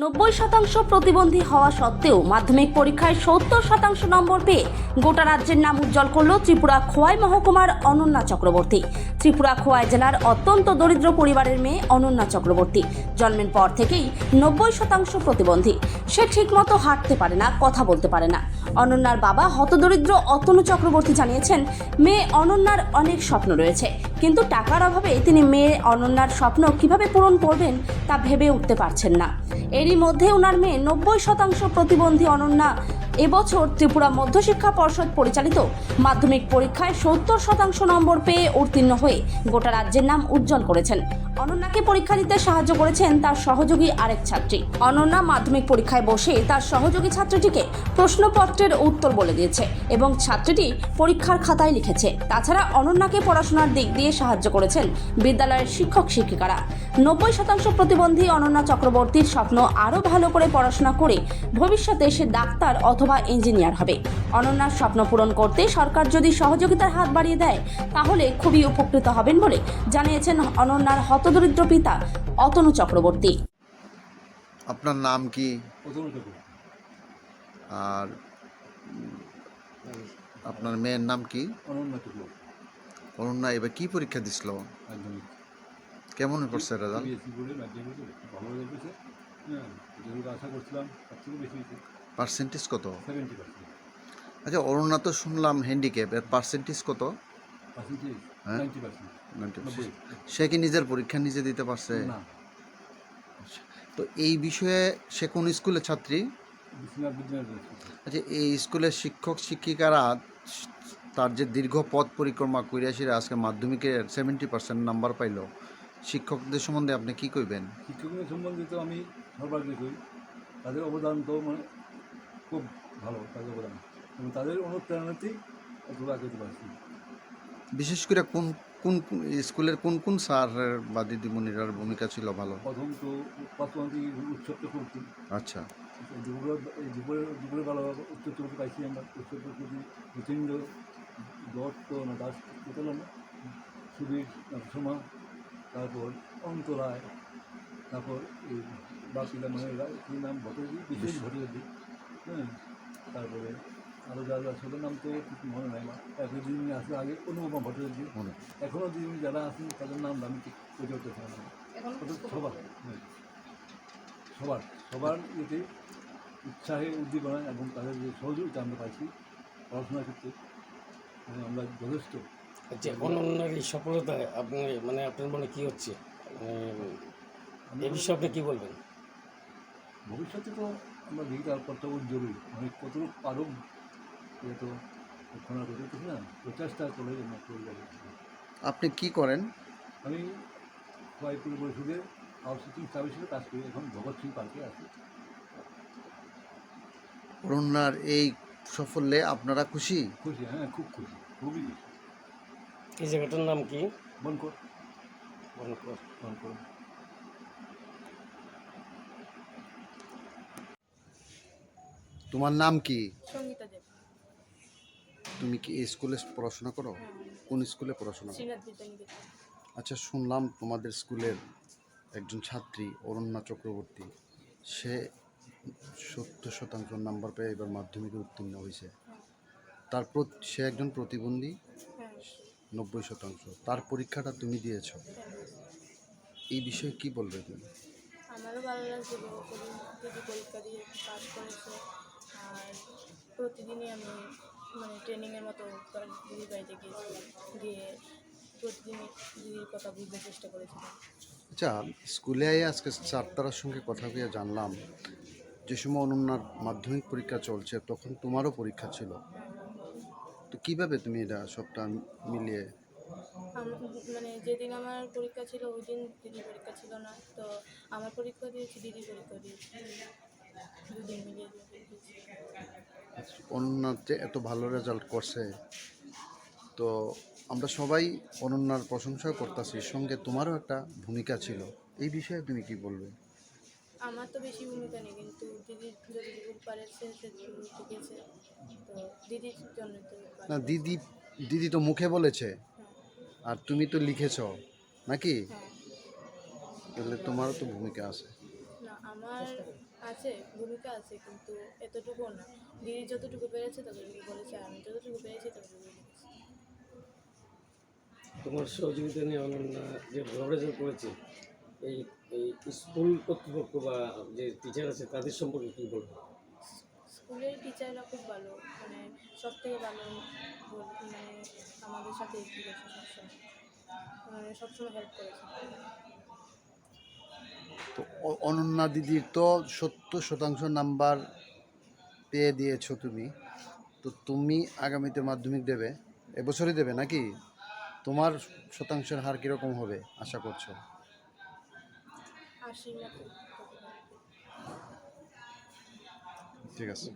90% প্রতিবন্ধী হওয়া সত্ত্বেও মাধ্যমিক পরীক্ষায় 70% নম্বর পেয়ে গোটা রাজ্যের নাম উজ্জ্বল করল ত্রিপুরা খোয়াই মহকুমার অনন্যা চক্রবর্তী। ত্রিপুরা খোয়াই জেলার অত্যন্ত দরিদ্র পরিবারের মেয়ে অনন্যা চক্রবর্তী জন্মের পর থেকেই 90% প্রতিবন্ধী। সে ঠিকমতো হাঁটতে পারে না, কথা বলতে পারে না। অনন্যার বাবা হতদরিদ্র অতনু চক্রবর্তী জানিয়েছেন, মেয়ে অনন্যার অনেক স্বপ্ন রয়েছে, কিন্তু টাকার অভাবে তিনি মেয়ে অনন্যার স্বপ্ন কিভাবে পূরণ করবেন তা ভেবে উঠতে পারছেন না। এরই মধ্যে ওনার মেয়ে 90% প্রতিবন্ধী অনন্যা এবছর ত্রিপুরা মধ্যশিক্ষা পর্ষদ পরিচালিত মাধ্যমিক পরীক্ষায় 70% নম্বর পেয়ে উত্তীর্ণ হয়ে গোটা রাজ্যের নাম উজ্জ্বল করেছেন। অনন্যাকে পরীক্ষা দিতে সাহায্য করেছেন তার সহযোগী আরেক ছাত্রী। অনন্যা মাধ্যমিক পরীক্ষায় বসে তার সহযোগী ছাত্রীটিকে প্রশ্নপত্রের উত্তর বলে দিয়েছে এবং ছাত্রীটি পরীক্ষার খাতায় লিখেছে। তাছাড়া অনন্যাকে পড়াশোনার দিক দিয়ে সাহায্য করেছেন বিদ্যালয়ের শিক্ষক শিক্ষিকারা। 90% প্রতিবন্ধী অনন্যা চক্রবর্তীর স্বপ্ন আরও ভালো করে পড়াশোনা করে ভবিষ্যতে সে ডাক্তার অথবা ইঞ্জিনিয়ার হবে। অনন্যার স্বপ্ন পূরণ করতে সরকার যদি সহযোগিতার হাত বাড়িয়ে দেয় তাহলে খুবই উপকৃত হবেন বলে জানিয়েছেন অনন্যার হতদরিদ্র পিতা অতনু চক্রবর্তী। আপনার নাম কি? আর আপনার মেয়ের নাম কি? অনন্যা এবার কি পরীক্ষা দিছিল? কেমন পড়ছে রেজাল্ট? পার্সেন্টেজ কত? আচ্ছা, অনন্যা তো শুনলাম হ্যান্ডিক্যাপ, এর পার্সেন্টেজ কত? হ্যাঁ, 90%। সে কি নিজের পরীক্ষা নিজে দিতে পারছে? তো এই বিষয়ে সে কোন স্কুলের ছাত্রী? আচ্ছা, এই স্কুলের শিক্ষক শিক্ষিকারা তার যে দীর্ঘ পথ পরিক্রমা করে আসে আজকে মাধ্যমিকে 70% নাম্বার পাইল, শিক্ষকদের সম্বন্ধে আপনি কি কইবেন? শিক্ষকদের সম্বন্ধে তো আমি সর্বাগ্রে করি, তাদের অবদান তো মানে খুব ভালো, তাদের অবদান এবং তাদের অনুপ্রেরণাতেই এতটা আগাতে পারছি। বিশেষ করে কোন কোন স্কুলের কোন কোন স্যার বা দিদিমণিরার ভূমিকা ছিল ভালো? প্রথম তো প্রাথমিক উৎসবটা করছি। আচ্ছা, দুপুরে ভালো উচ্চত্র পাইছি আমরা। উচ্চত্র প্রতি প্রচণ্ড দত্ত না দাস পেতাম না, সুবীর সোমা, তারপর অন্তরায়, তারপর এই বাকিলা মানে কী নাম ভট্টাচার্য, বিশেষ ভট্টাচার্য, হ্যাঁ, তারপরে আরও যারা ছোটো নাম তো কিছু মনে নাই। এখন যিনি আসলে আগে অনুপমা ভট্টাচার্য, এখনও যিনি যারা আছেন তাদের নাম আমি ঠিক বুঝে উঠতে পারি না। সবার সবার সবার এতে উৎসাহে উদ্দীপনা এবং তাদের যে সহযোগিতা আমরা পাইছি পড়াশোনার ক্ষেত্রে আমরা যথেষ্ট। আচ্ছা, অনন্যার এই সফলতায় আপনি মানে আপনার মনে কী হচ্ছে, এই বিষয়ে আপনি কী বলবেন? ভবিষ্যতে তো আমরা দেখি তার পথটা উজ্জ্বলই, মানে কতটুকু পারো এ তো ঘোষণা করতে না, প্রচেষ্টা করে আমরা করে যাবো। আপনি কি করেন? আমি খোয়াইপুর পরিষদের আউটসোর্সিং সার্ভিস হিসেবে কাজ করি, এখন ভগৎ সিং পার্কে আছি। অনন্যার এই সাফল্যে আপনারা খুশি? খুশি, হ্যাঁ, খুব খুশি, খুবই খুশি। এই জায়গাটার নাম কি? বনকর। তোমার নাম কি? সঙ্গীতা দেব। তুমি কি এই স্কুলে পড়াশোনা করো? কোন স্কুলে পড়াশোনা করো? শ্রীনাথ বিদ্যানিকেতন। আচ্ছা, শুনলাম তোমাদের স্কুলের একজন ছাত্রী অনন্যা চক্রবর্তী, সে 70% নাম্বার পেয়ে এবার মাধ্যমিকে উত্তীর্ণ হয়েছে। তারপর সে একজন প্রতিবন্ধী, হ্যাঁ, 90%। তার পরীক্ষাটা তুমি দিয়েছ, এই বিষয়ে কি বলবে তুমি? আমারও ভালো লাগছে দিদি পরীক্ষা দিয়ে পাস করেছে। আর প্রতিদিনই আমি মানে ট্রেনিংয়ের মতো দিদির বাড়িতে গিয়েছিলাম, গিয়ে প্রতিদিনই দিদির কথা বুঝতে চেষ্টা করেছিলাম। আচ্ছা, স্কুলে আজকে ছাত্রদের সঙ্গে কথা বলে জানলাম যে সময় অনন্যার মাধ্যমিক পরীক্ষা চলছে তখন তোমারও পরীক্ষা ছিল, তো কিভাবে তুমি এটা সবটা মিলিয়ে? মানে যেদিন আমার পরীক্ষা ছিল ওই দিন দিদির পরীক্ষা ছিল না, তো আমার পরীক্ষা দিয়েছি, দিদির পরীক্ষা দিয়েছি, দুদিন মিলিয়ে দিয়েছি। অনন্যা যে এত ভালো রেজাল্ট করছে, তো আমরা সবাই অনন্যার প্রশংসা করতেছি, সঙ্গে তোমারও একটা ভূমিকা ছিল, এই বিষয়ে তুমি কি বলবে? আমার তো বেশি ভূমিকা নেই, কিন্তু দিদির যতটুকু পারেছে সে শিখেছে, তো দিদির জন্য তো না, দিদি তো মুখে বলেছে, হ্যাঁ, আর তুমি তো লিখেছ নাকি? হ্যাঁ। তাহলে তোমারও তো ভূমিকা আছে। না, আমার আছে, ভূমিকা আছে, কিন্তু এতটুকুও না। দিদি যতটুকু পেরেছে ততটুকু বলেছে, আর আমি যতটুকু পেরেছি ততটুকু লিখেছি। তোমার সহযোগিতা নিয়ে অনন্যা যে ভালো রেজাল্ট করেছে, এই এই স্কুল কর্তৃপক্ষ বা যে টিচার আছে তাদের সম্পর্কে কী বলবো? স্কুলের টিচাররা খুব ভালো, মানে সব থেকে ভালো মানে আমাদের সাথে একটু গেছে সবসময়, মানে সবসময় হেল্প করেছে। তো অনন্যা দিদির তো 70% নাম্বার পেয়ে দিয়েছো তুমি, তো তুমি আগামীতে মাধ্যমিক দেবে, এবছরই দেবে নাকি? তোমার শতাংশের হার কীরকম হবে আশা করছো? 80 মতো হতে পারে। ঠিক আছে।